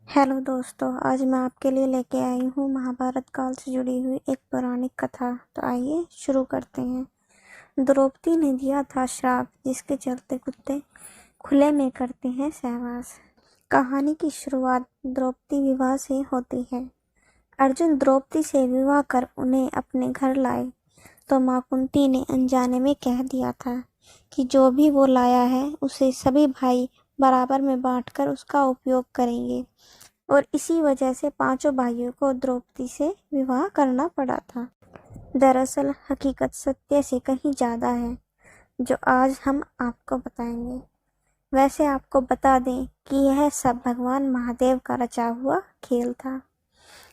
Hello दोस्तों, आज मैं आपके लिए लेके आई हूँ महाभारत काल से जुड़ी हुई एक पौराणिक कथा। तो आइए शुरू करते हैं। द्रौपदी ने दिया था श्राप, जिसके चलते कुत्ते खुले में करते हैं सहवास। कहानी की शुरुआत द्रौपदी विवाह से होती है। अर्जुन द्रौपदी से विवाह कर उन्हें अपने घर लाए तो माँ कुंती ने अनजाने में कह दिया था कि जो भी वो लाया है उसे सभी भाई बराबर में बांटकर उसका उपयोग करेंगे, और इसी वजह से पांचों भाइयों को द्रौपदी से विवाह करना पड़ा था। दरअसल हकीकत सत्य से कहीं ज़्यादा है, जो आज हम आपको बताएंगे। वैसे आपको बता दें कि यह सब भगवान महादेव का रचा हुआ खेल था।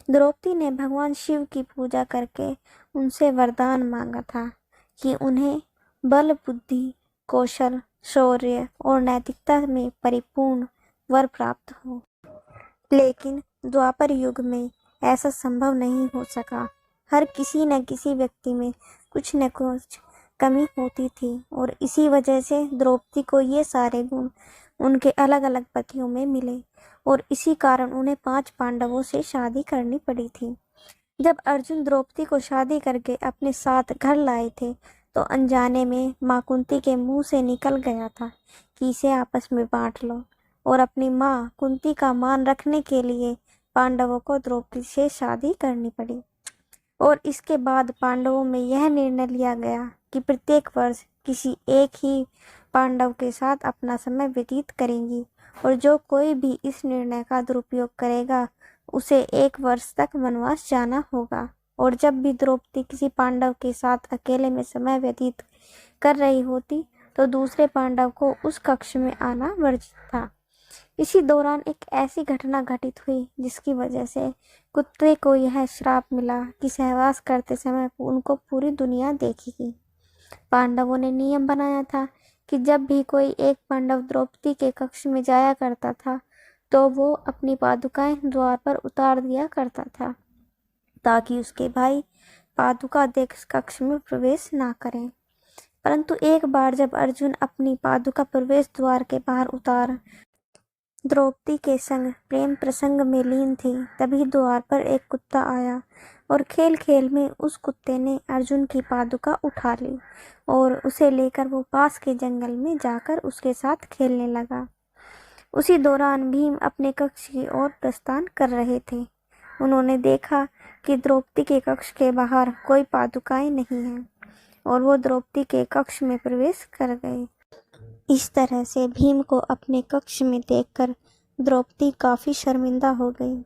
द्रौपदी ने भगवान शिव की पूजा करके उनसे वरदान मांगा था कि उन्हें बल, बुद्धि, कौशल, शौर्य और नैतिकता में परिपूर्ण वर प्राप्त हो। लेकिन द्वापर युग में ऐसा संभव नहीं हो सका। हर किसी न किसी व्यक्ति में कुछ न कुछ कमी होती थी, और इसी वजह से द्रौपदी को ये सारे गुण उनके अलग अलग पतियों में मिले, और इसी कारण उन्हें 5 पांडवों से शादी करनी पड़ी थी। जब अर्जुन द्रौपदी को शादी करके अपने साथ घर लाए थे, तो अनजाने में माँ कुंती के मुंह से निकल गया था कि इसे आपस में बांट लो, और अपनी माँ कुंती का मान रखने के लिए पांडवों को द्रौपदी से शादी करनी पड़ी। और इसके बाद पांडवों में यह निर्णय लिया गया कि प्रत्येक वर्ष किसी एक ही पांडव के साथ अपना समय व्यतीत करेंगी, और जो कोई भी इस निर्णय का दुरुपयोग करेगा उसे 1 वर्ष तक वनवास जाना होगा। और जब भी द्रौपदी किसी पांडव के साथ अकेले में समय व्यतीत कर रही होती, तो दूसरे पांडव को उस कक्ष में आना वर्जित था। इसी दौरान एक ऐसी घटना घटित हुई जिसकी वजह से कुत्ते को यह श्राप मिला कि सहवास करते समय उनको पूरी दुनिया देखेगी। पांडवों ने नियम बनाया था कि जब भी कोई एक पांडव द्रौपदी के कक्ष में जाया करता था, तो वो अपनी पादुकाएं द्वार पर उतार दिया करता था, ताकि उसके भाई पादुका देख कक्ष में प्रवेश ना करें। परंतु एक बार जब अर्जुन अपनी पादुका प्रवेश द्वार के बाहर उतार द्रौपदी के संग प्रेम प्रसंग में लीन थी, तभी द्वार पर एक कुत्ता आया, और खेल खेल में उस कुत्ते ने अर्जुन की पादुका उठा ली, और उसे लेकर वो पास के जंगल में जाकर उसके साथ खेलने लगा। उसी दौरान भीम अपने कक्ष की ओर प्रस्थान कर रहे थे। उन्होंने देखा कि द्रौपदी के कक्ष के बाहर कोई पादुकाएं नहीं हैं, और वो द्रौपदी के कक्ष में प्रवेश कर गए। इस तरह से भीम को अपने कक्ष में देखकर द्रौपदी काफी शर्मिंदा हो गई,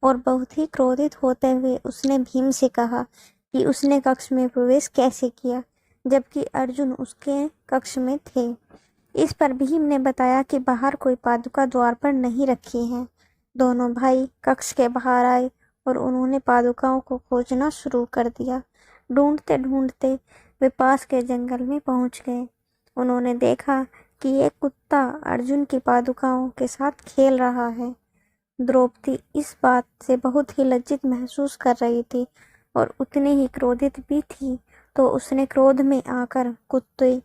और बहुत ही क्रोधित होते हुए उसने भीम से कहा कि उसने कक्ष में प्रवेश कैसे किया, जबकि अर्जुन उसके कक्ष में थे। इस पर भीम ने बताया कि बाहर कोई पादुका द्वार पर नहीं रखी है। दोनों भाई कक्ष के बाहर आए, और उन्होंने पादुकाओं को खोजना शुरू कर दिया। ढूंढते ढूंढते वे पास के जंगल में पहुंच गए। उन्होंने देखा कि एक कुत्ता अर्जुन की पादुकाओं के साथ खेल रहा है। द्रौपदी इस बात से बहुत ही लज्जित महसूस कर रही थी, और उतनी ही क्रोधित भी थी। तो उसने क्रोध में आकर कुत्ते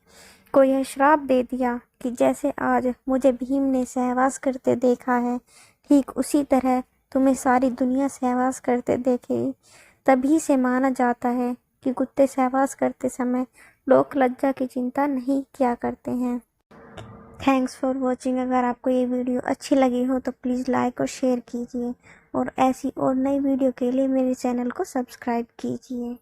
को यह श्राप दे दिया कि जैसे आज मुझे भीम ने सहवास करते देखा है, ठीक उसी तरह तुम्हें सारी दुनिया सहवास करते देखेगी। तभी से माना जाता है कि कुत्ते सहवास करते समय लोक लज्जा की चिंता नहीं किया करते हैं। Thanks for watching. अगर आपको ये वीडियो अच्छी लगी हो तो प्लीज़ लाइक और शेयर कीजिए, और ऐसी और नई वीडियो के लिए मेरे चैनल को सब्सक्राइब कीजिए।